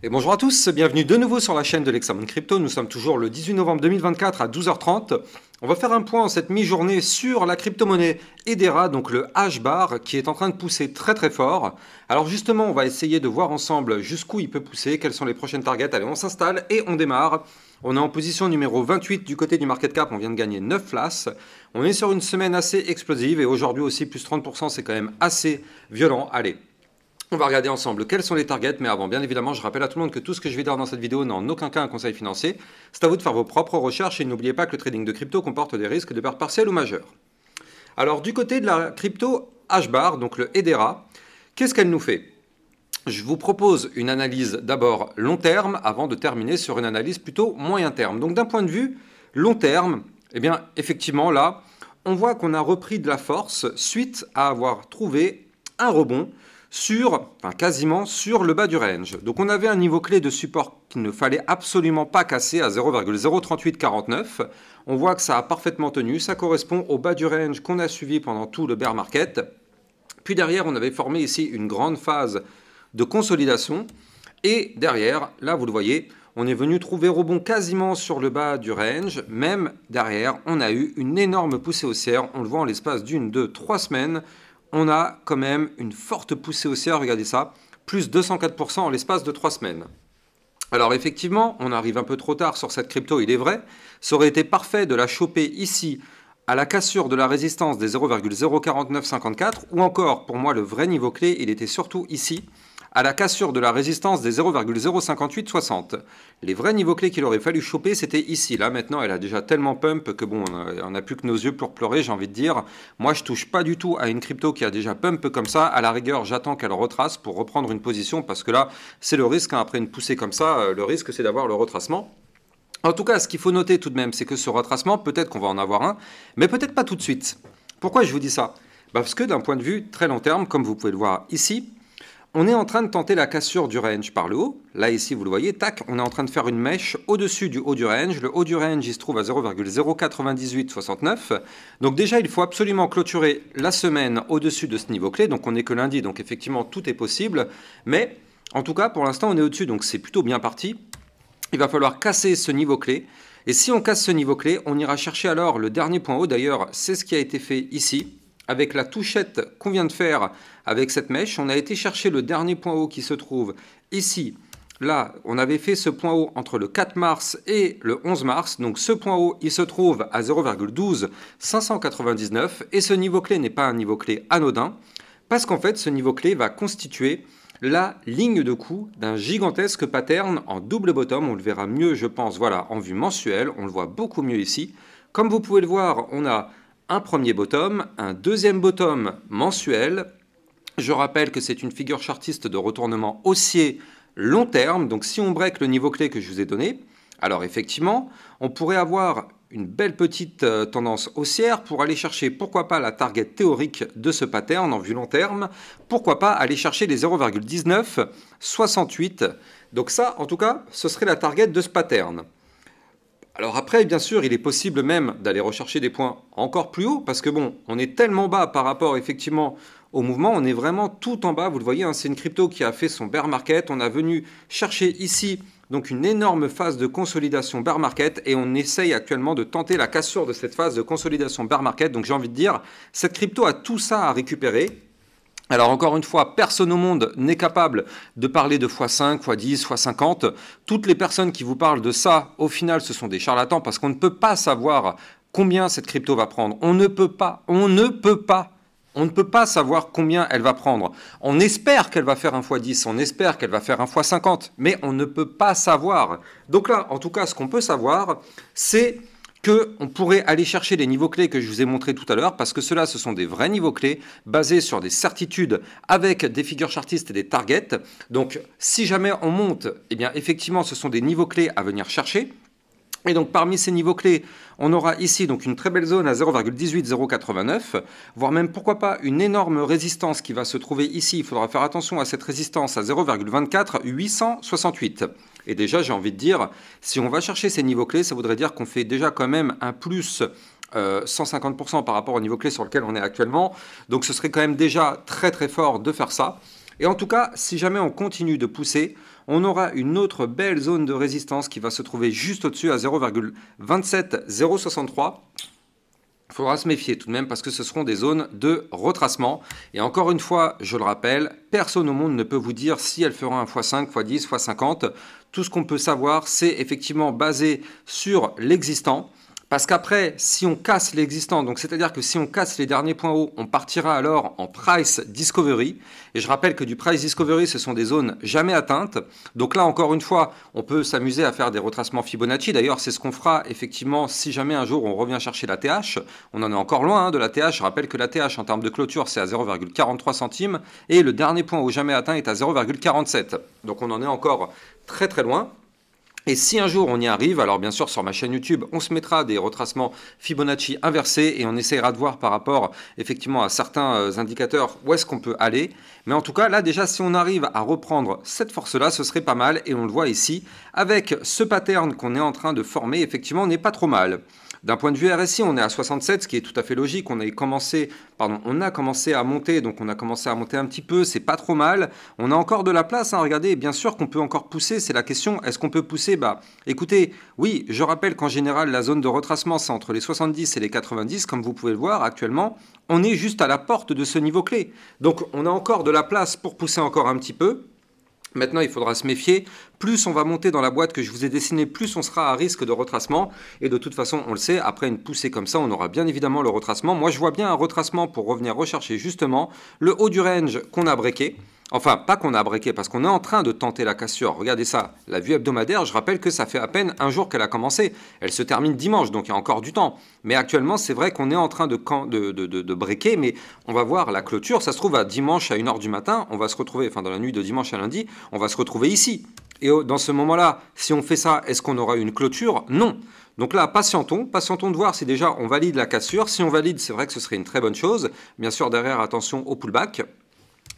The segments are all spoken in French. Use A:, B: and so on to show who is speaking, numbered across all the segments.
A: Et bonjour à tous, bienvenue de nouveau sur la chaîne de l'Hexamone Crypto. Nous sommes toujours le 18 novembre 2024 à 12h30. On va faire un point en cette mi-journée sur la crypto-monnaie Hedera, donc le H-bar, qui est en train de pousser très très fort. Alors justement, on va essayer de voir ensemble jusqu'où il peut pousser, quelles sont les prochaines targets. Allez, on s'installe et on démarre. On est en position numéro 28 du côté du market cap, on vient de gagner 9 places. On est sur une semaine assez explosive et aujourd'hui aussi plus 30%, c'est quand même assez violent. Allez. On va regarder ensemble quels sont les targets, mais avant, bien évidemment, je rappelle à tout le monde que tout ce que je vais dire dans cette vidéo n'est en aucun cas un conseil financier. C'est à vous de faire vos propres recherches et n'oubliez pas que le trading de crypto comporte des risques de pertes partielles ou majeures. Alors, du côté de la crypto H-bar, donc le Hedera, qu'est-ce qu'elle nous fait? Je vous propose une analyse d'abord long terme avant de terminer sur une analyse plutôt moyen terme. Donc, d'un point de vue long terme, eh bien, effectivement, là, on voit qu'on a repris de la force suite à avoir trouvé un rebond quasiment sur le bas du range. Donc on avait un niveau clé de support qu'il ne fallait absolument pas casser à 0,03849. On voit que ça a parfaitement tenu, ça correspond au bas du range qu'on a suivi pendant tout le bear market. Puis derrière, on avait formé ici une grande phase de consolidation. Et derrière, là vous le voyez, on est venu trouver rebond quasiment sur le bas du range. Même derrière, on a eu une énorme poussée haussière. On le voit en l'espace d'une, deux, 3 semaines. On a quand même une forte poussée haussière, regardez ça, plus 204% en l'espace de 3 semaines. Alors effectivement, on arrive un peu trop tard sur cette crypto, il est vrai. Ça aurait été parfait de la choper ici à la cassure de la résistance des 0,04954 ou encore, pour moi, le vrai niveau clé, il était surtout ici, à la cassure de la résistance des 0,05860. Les vrais niveaux clés qu'il aurait fallu choper, c'était ici. Là, maintenant, elle a déjà tellement pump que bon, on n'a plus que nos yeux pour pleurer, j'ai envie de dire. Moi, je touche pas du tout à une crypto qui a déjà pump comme ça. À la rigueur, j'attends qu'elle retrace pour reprendre une position parce que là, c'est le risque. Après une poussée comme ça, le risque, c'est d'avoir le retracement. En tout cas, ce qu'il faut noter tout de même, c'est que ce retracement, peut-être qu'on va en avoir un, mais peut-être pas tout de suite. Pourquoi je vous dis ça? Parce que d'un point de vue très long terme, comme vous pouvez le voir ici, on est en train de tenter la cassure du range par le haut. Là, ici, vous le voyez, tac, on est en train de faire une mèche au-dessus du haut du range. Le haut du range, il se trouve à 0,09869. Donc déjà, il faut absolument clôturer la semaine au-dessus de ce niveau clé. Donc on n'est que lundi, donc effectivement, tout est possible. Mais en tout cas, pour l'instant, on est au-dessus, donc c'est plutôt bien parti. Il va falloir casser ce niveau clé. Et si on casse ce niveau clé, on ira chercher alors le dernier point haut. D'ailleurs, c'est ce qui a été fait ici. Avec la touchette qu'on vient de faire avec cette mèche, on a été chercher le dernier point haut qui se trouve ici. Là, on avait fait ce point haut entre le 4 mars et le 11 mars. Donc ce point haut, il se trouve à 0,12599. Et ce niveau clé n'est pas un niveau clé anodin, parce qu'en fait, ce niveau clé va constituer la ligne de coup d'un gigantesque pattern en double bottom. On le verra mieux, je pense, voilà, en vue mensuelle. On le voit beaucoup mieux ici. Comme vous pouvez le voir, on a un premier bottom, un deuxième bottom mensuel. Je rappelle que c'est une figure chartiste de retournement haussier long terme. Donc si on break le niveau clé que je vous ai donné, alors effectivement, on pourrait avoir une belle petite tendance haussière pour aller chercher, pourquoi pas, la target théorique de ce pattern en vue long terme. Pourquoi pas aller chercher les 0,1968. Donc ça, en tout cas, ce serait la target de ce pattern. Alors après, bien sûr, il est possible même d'aller rechercher des points encore plus hauts, parce que bon, on est tellement bas par rapport effectivement au mouvement, on est vraiment tout en bas, vous le voyez, hein, c'est une crypto qui a fait son bear market, on a venu chercher ici donc une énorme phase de consolidation bear market, et on essaye actuellement de tenter la cassure de cette phase de consolidation bear market, donc j'ai envie de dire, cette crypto a tout ça à récupérer. Alors encore une fois, personne au monde n'est capable de parler de x5, x10, x50. Toutes les personnes qui vous parlent de ça, au final, ce sont des charlatans parce qu'on ne peut pas savoir combien cette crypto va prendre. On ne peut pas savoir combien elle va prendre. On espère qu'elle va faire un x10, on espère qu'elle va faire un x50, mais on ne peut pas savoir. Donc là, en tout cas, ce qu'on peut savoir, c'est qu'on pourrait aller chercher les niveaux clés que je vous ai montrés tout à l'heure, parce que ceux-là, ce sont des vrais niveaux clés, basés sur des certitudes, avec des figures chartistes et des targets. Donc, si jamais on monte, eh bien, effectivement, ce sont des niveaux clés à venir chercher. Et donc, parmi ces niveaux clés, on aura ici donc une très belle zone à 0,18089, voire même, pourquoi pas, une énorme résistance qui va se trouver ici. Il faudra faire attention à cette résistance à 0,24868. Et déjà, j'ai envie de dire, si on va chercher ces niveaux clés, ça voudrait dire qu'on fait déjà quand même un plus 150% par rapport au niveau clé sur lequel on est actuellement. Donc ce serait quand même déjà très très fort de faire ça. Et en tout cas, si jamais on continue de pousser, on aura une autre belle zone de résistance qui va se trouver juste au-dessus à 0,27063. Il faudra se méfier tout de même parce que ce seront des zones de retracement. Et encore une fois, je le rappelle, personne au monde ne peut vous dire si elle fera un x5, x10, x50. Tout ce qu'on peut savoir, c'est effectivement basé sur l'existant. Parce qu'après, si on casse l'existant, donc c'est-à-dire que si on casse les derniers points hauts, on partira alors en Price Discovery. Et je rappelle que du Price Discovery, ce sont des zones jamais atteintes. Donc là, encore une fois, on peut s'amuser à faire des retracements Fibonacci. D'ailleurs, c'est ce qu'on fera effectivement si jamais un jour on revient chercher la TH. On en est encore loin de la TH. Je rappelle que la TH en termes de clôture, c'est à 0,43 centimes. Et le dernier point haut jamais atteint est à 0,47. Donc on en est encore très très loin. Et si un jour on y arrive, alors bien sûr sur ma chaîne YouTube, on se mettra des retracements Fibonacci inversés et on essayera de voir par rapport effectivement à certains indicateurs où est-ce qu'on peut aller. Mais en tout cas, là déjà, si on arrive à reprendre cette force-là, ce serait pas mal. Et on le voit ici, avec ce pattern qu'on est en train de former, effectivement, on n'est pas trop mal. D'un point de vue RSI, on est à 67, ce qui est tout à fait logique. On a commencé à monter, donc on a commencé à monter un petit peu, c'est pas trop mal. On a encore de la place, hein, regardez, bien sûr qu'on peut encore pousser. C'est la question, est-ce qu'on peut pousser? Bah, écoutez, oui, je rappelle qu'en général, la zone de retracement, c'est entre les 70 et les 90, comme vous pouvez le voir actuellement. On est juste à la porte de ce niveau clé. Donc, on a encore de la place pour pousser encore un petit peu. Maintenant, il faudra se méfier. Plus on va monter dans la boîte que je vous ai dessinée, plus on sera à risque de retracement. Et de toute façon, on le sait, après une poussée comme ça, on aura bien évidemment le retracement. Moi, je vois bien un retracement pour revenir rechercher justement le haut du range qu'on a breaké. Enfin, pas qu'on a breaké, parce qu'on est en train de tenter la cassure. Regardez ça, la vue hebdomadaire, je rappelle que ça fait à peine un jour qu'elle a commencé. Elle se termine dimanche, donc il y a encore du temps. Mais actuellement, c'est vrai qu'on est en train de breaker, mais on va voir la clôture. Ça se trouve à dimanche à 1h du matin, on va se retrouver, enfin dans la nuit de dimanche à lundi, on va se retrouver ici. Et dans ce moment-là, si on fait ça, est-ce qu'on aura une clôture? Non. Donc là, patientons de voir si déjà on valide la cassure. Si on valide, c'est vrai que ce serait une très bonne chose. Bien sûr, derrière, attention au pullback.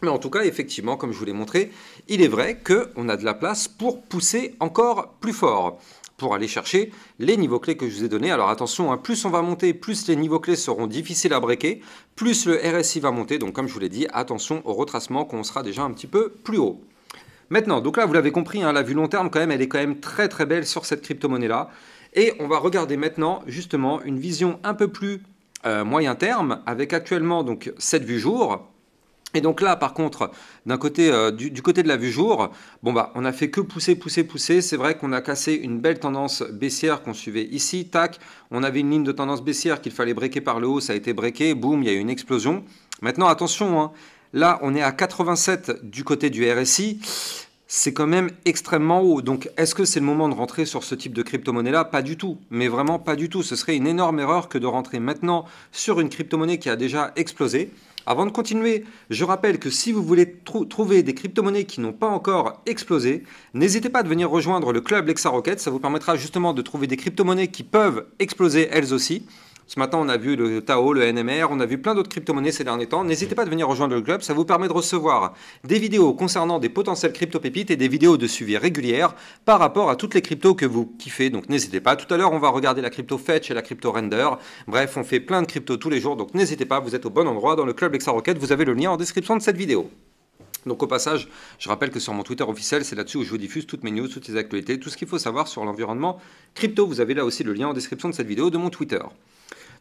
A: Mais en tout cas, effectivement, comme je vous l'ai montré, il est vrai qu'on a de la place pour pousser encore plus fort, pour aller chercher les niveaux clés que je vous ai donnés. Alors attention, hein, plus on va monter, plus les niveaux clés seront difficiles à breaker, plus le RSI va monter. Donc comme je vous l'ai dit, attention au retracement qu'on sera déjà un petit peu plus haut. Maintenant, donc là, vous l'avez compris, hein, la vue long terme, quand même, elle est quand même très très belle sur cette crypto-monnaie-là. Et on va regarder maintenant, justement, une vision un peu plus moyen terme, avec actuellement donc cette vue jour. Et donc là, par contre, d'un côté, du côté de la vue jour, bon bah, on a fait que pousser, pousser, pousser. C'est vrai qu'on a cassé une belle tendance baissière qu'on suivait ici. Tac, on avait une ligne de tendance baissière qu'il fallait breaker par le haut. Ça a été breaké. Boum, il y a eu une explosion. Maintenant, attention, hein, là, on est à 87 du côté du RSI. C'est quand même extrêmement haut. Donc, est-ce que c'est le moment de rentrer sur ce type de crypto-monnaie-là? Pas du tout. Mais vraiment pas du tout. Ce serait une énorme erreur que de rentrer maintenant sur une crypto-monnaie qui a déjà explosé. Avant de continuer, je rappelle que si vous voulez trouver des crypto-monnaies qui n'ont pas encore explosé, n'hésitez pas à venir rejoindre le club Lexa Rocket. Ça vous permettra justement de trouver des crypto-monnaies qui peuvent exploser elles aussi. Ce matin, on a vu le Tao, le NMR, on a vu plein d'autres crypto-monnaies ces derniers temps. N'hésitez pas à venir rejoindre le club, ça vous permet de recevoir des vidéos concernant des potentielles crypto-pépites et des vidéos de suivi régulières par rapport à toutes les cryptos que vous kiffez. Donc n'hésitez pas. Tout à l'heure, on va regarder la crypto Fetch et la crypto Render. Bref, on fait plein de cryptos tous les jours, donc n'hésitez pas, vous êtes au bon endroit dans le club Lexa Rocket. Vous avez le lien en description de cette vidéo. Donc au passage, je rappelle que sur mon Twitter officiel, c'est là-dessus où je vous diffuse toutes mes news, toutes les actualités, tout ce qu'il faut savoir sur l'environnement crypto. Vous avez là aussi le lien en description de cette vidéo de mon Twitter.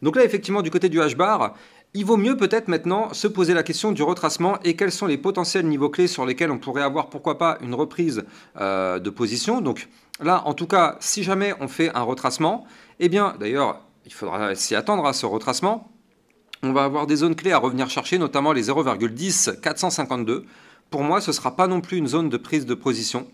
A: Donc là, effectivement, du côté du H-bar, il vaut mieux peut-être maintenant se poser la question du retracement et quels sont les potentiels niveaux clés sur lesquels on pourrait avoir, pourquoi pas, une reprise de position. Donc là, en tout cas, si jamais on fait un retracement, eh bien, d'ailleurs, il faudra s'y attendre à ce retracement. On va avoir des zones clés à revenir chercher, notamment les 0,10 452. Pour moi, ce ne sera pas non plus une zone de prise de position.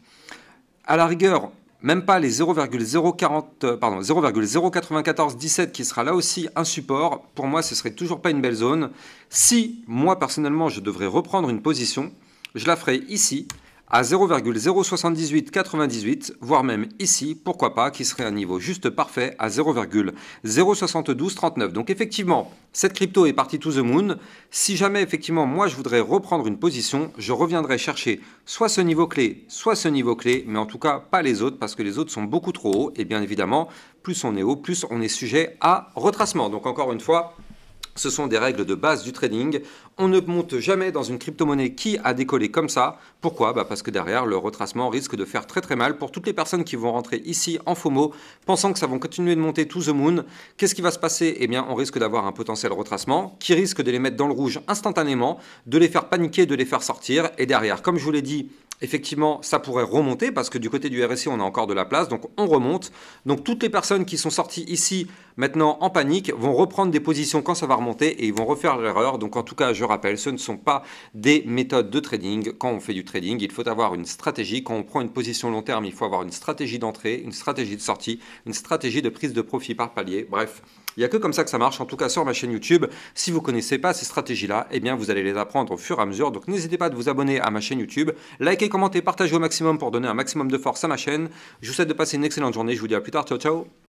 A: À la rigueur, même pas les 0,09417 qui sera là aussi un support. Pour moi, ce serait toujours pas une belle zone. Si, moi, personnellement, je devrais reprendre une position, je la ferai ici, à 0,07898, voire même ici, pourquoi pas, qui serait un niveau juste parfait à 0,07239. Donc effectivement, cette crypto est partie to the moon. Si jamais effectivement moi je voudrais reprendre une position, je reviendrai chercher soit ce niveau clé, mais en tout cas pas les autres parce que les autres sont beaucoup trop hauts et bien évidemment, plus on est haut, plus on est sujet à retracement. Donc encore une fois, Ce sont des règles de base du trading. On ne monte jamais dans une crypto-monnaie qui a décollé comme ça. Pourquoi? Parce que derrière, le retracement risque de faire très très mal pour toutes les personnes qui vont rentrer ici en FOMO, pensant que ça va continuer de monter to the moon. Qu'est-ce qui va se passer? Eh bien, on risque d'avoir un potentiel retracement qui risque de les mettre dans le rouge instantanément, de les faire paniquer, de les faire sortir. Et derrière, comme je vous l'ai dit, effectivement, ça pourrait remonter parce que du côté du RSI, on a encore de la place, donc on remonte. Donc toutes les personnes qui sont sorties ici maintenant en panique vont reprendre des positions quand ça va remonter et ils vont refaire l'erreur. Donc en tout cas, je rappelle, ce ne sont pas des méthodes de trading. Quand on fait du trading, il faut avoir une stratégie. Quand on prend une position long terme, il faut avoir une stratégie d'entrée, une stratégie de sortie, une stratégie de prise de profit par palier. Bref, il n'y a que comme ça que ça marche, en tout cas sur ma chaîne YouTube. Si vous ne connaissez pas ces stratégies-là, eh bien vous allez les apprendre au fur et à mesure. Donc n'hésitez pas à vous abonner à ma chaîne YouTube, likez, commentez, partagez au maximum pour donner un maximum de force à ma chaîne. Je vous souhaite de passer une excellente journée. Je vous dis à plus tard. Ciao, ciao.